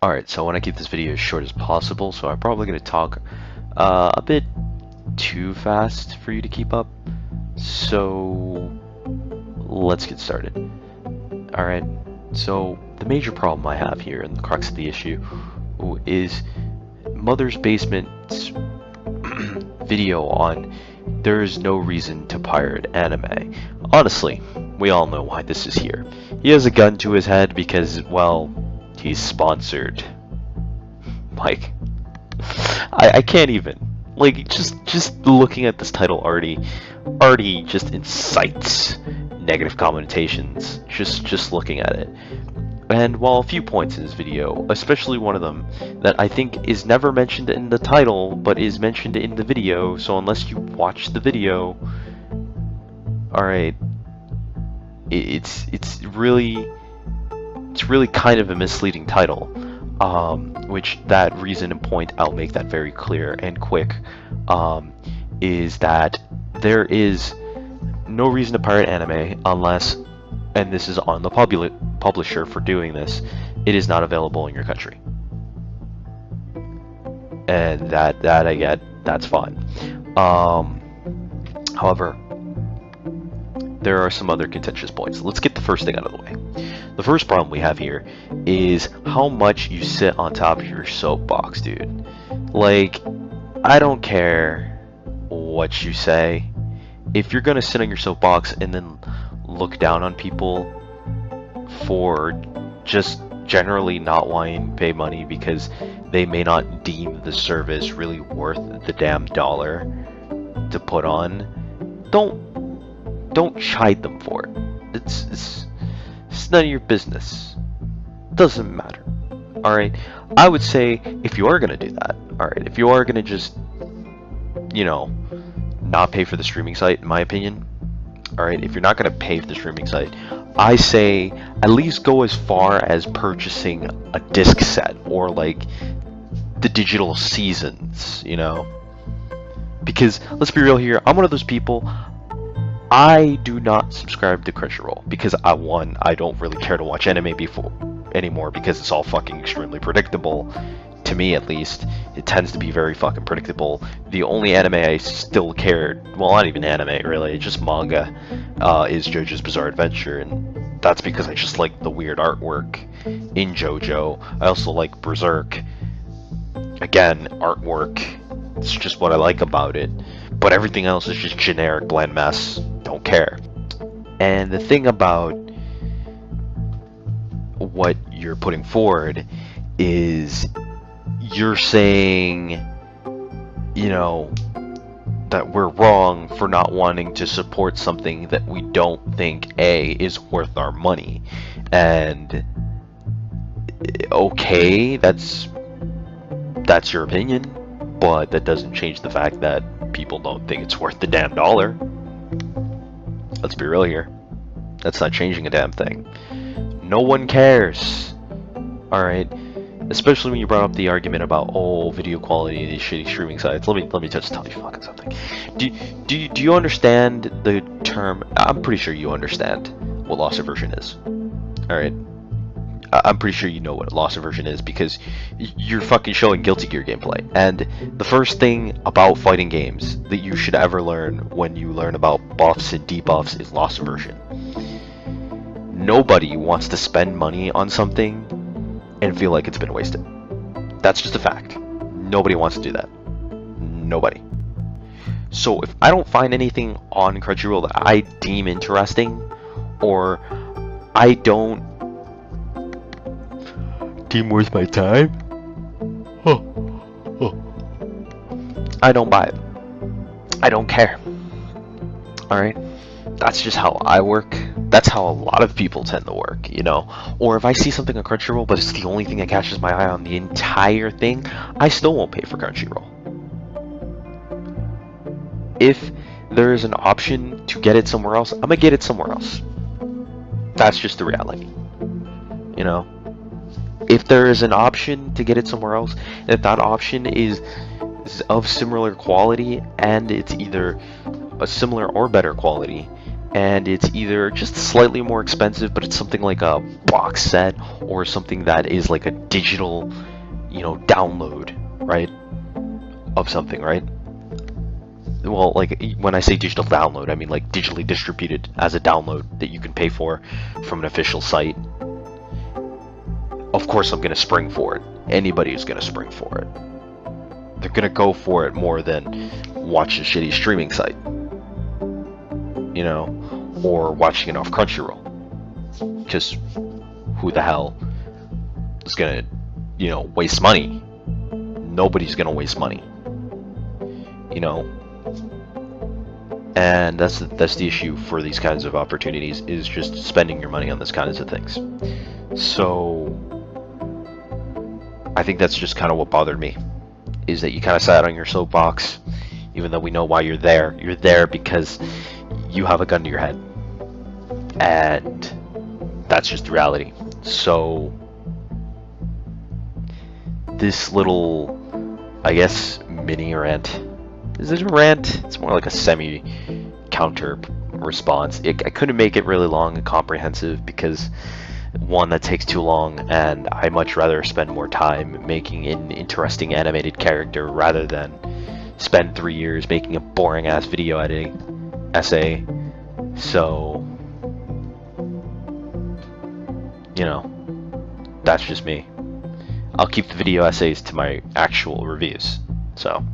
Alright, so I want to keep this video as short as possible, so I'm probably going to talk a bit too fast for you to keep up. So let's get started. Alright, so the major problem I have here, and the crux of the issue, is Mother's Basement's video on there's no reason to pirate anime. Honestly, we all know why this is here. He has a gun to his head because, well, he's sponsored. Like, I can't even. Like, just looking at this title already just incites negative connotations. Just looking at it. And while a few points in this video, especially one of them that I think is never mentioned in the title, but is mentioned in the video, so unless you watch the video, alright, it's really kind of a misleading title, which that reason and point, I'll make that very clear and quick, is that there is no reason to pirate anime unless, and this is on the publisher for doing this, it is not available in your country. And that I get, that's fine. However, there are some other contentious points. Let's get the first thing out of the way. The first problem we have here is how much you sit on top of your soapbox, dude. Like, I don't care what you say. If you're gonna sit on your soapbox and then look down on people for just generally not wanting to pay money because they may not deem the service really worth the damn dollar to put on, don't chide them for it. It's none of your business. Doesn't matter. Alright? I would say if you are gonna do that, alright, if you are gonna just, you know, not pay for the streaming site, in my opinion, alright, if you're not gonna pay for the streaming site, I say at least go as far as purchasing a disc set or like the digital seasons, you know? Because let's be real here, I'm one of those people, I do not subscribe to Crunchyroll because I don't really care to watch anime anymore because it's all fucking extremely predictable. To me, at least, it tends to be very fucking predictable. The only anime I still cared, well, not even anime really, just manga, is JoJo's Bizarre Adventure, and that's because I just like the weird artwork in JoJo. I also like Berserk. Again, artwork, it's just what I like about it. But everything else is just generic, bland mess. Don't care. And the thing about what you're putting forward is you're saying, you know, that we're wrong for not wanting to support something that we don't think is worth our money. And okay, that's your opinion, but that doesn't change the fact that people don't think it's worth the damn dollar. Let's be real here. That's not changing a damn thing. No one cares. Alright? Especially when you brought up the argument about, oh, video quality and these shitty streaming sites. Let me just tell you fucking something. Do you understand the term? I'm pretty sure you understand what loss aversion is. Alright? I'm pretty sure you know what loss aversion is because you're fucking showing Guilty Gear gameplay. And the first thing about fighting games that you should ever learn when you learn about buffs and debuffs is loss aversion. Nobody wants to spend money on something and feel like it's been wasted. That's just a fact. Nobody wants to do that. Nobody. So if I don't find anything on Crunchyroll that I deem interesting, or I don't deem worth my time, I don't buy it. I don't care. Alright? That's just how I work. That's how a lot of people tend to work, you know? Or if I see something on Crunchyroll, but it's the only thing that catches my eye on the entire thing, I still won't pay for Crunchyroll. If there is an option to get it somewhere else, I'm gonna get it somewhere else. That's just the reality. You know? If there is an option to get it somewhere else, and if that option is of similar quality, and it's either a similar or better quality, and it's either just slightly more expensive, but it's something like a box set or something that is like a digital, download, right, of something, right? Well, like when I say digital download, I mean like digitally distributed as a download that you can pay for from an official site. Of course, I'm gonna spring for it. Anybody who's gonna spring for it, they're gonna go for it more than watch a shitty streaming site, or watching it off Crunchyroll. Because who the hell is gonna, waste money? Nobody's gonna waste money, and that's the issue for these kinds of opportunities, is just spending your money on these kinds of things. So I think that's just kind of what bothered me, is that you kind of sat on your soapbox, even though we know why you're there. You're there because you have a gun to your head, and that's just the reality. So this little, I guess, mini rant, is it a rant? It's more like a semi-counter response. I couldn't make it really long and comprehensive because, one, that takes too long, and I much rather spend more time making an interesting animated character rather than spend 3 years making a boring ass video editing essay. So, that's just me. I'll keep the video essays to my actual reviews. So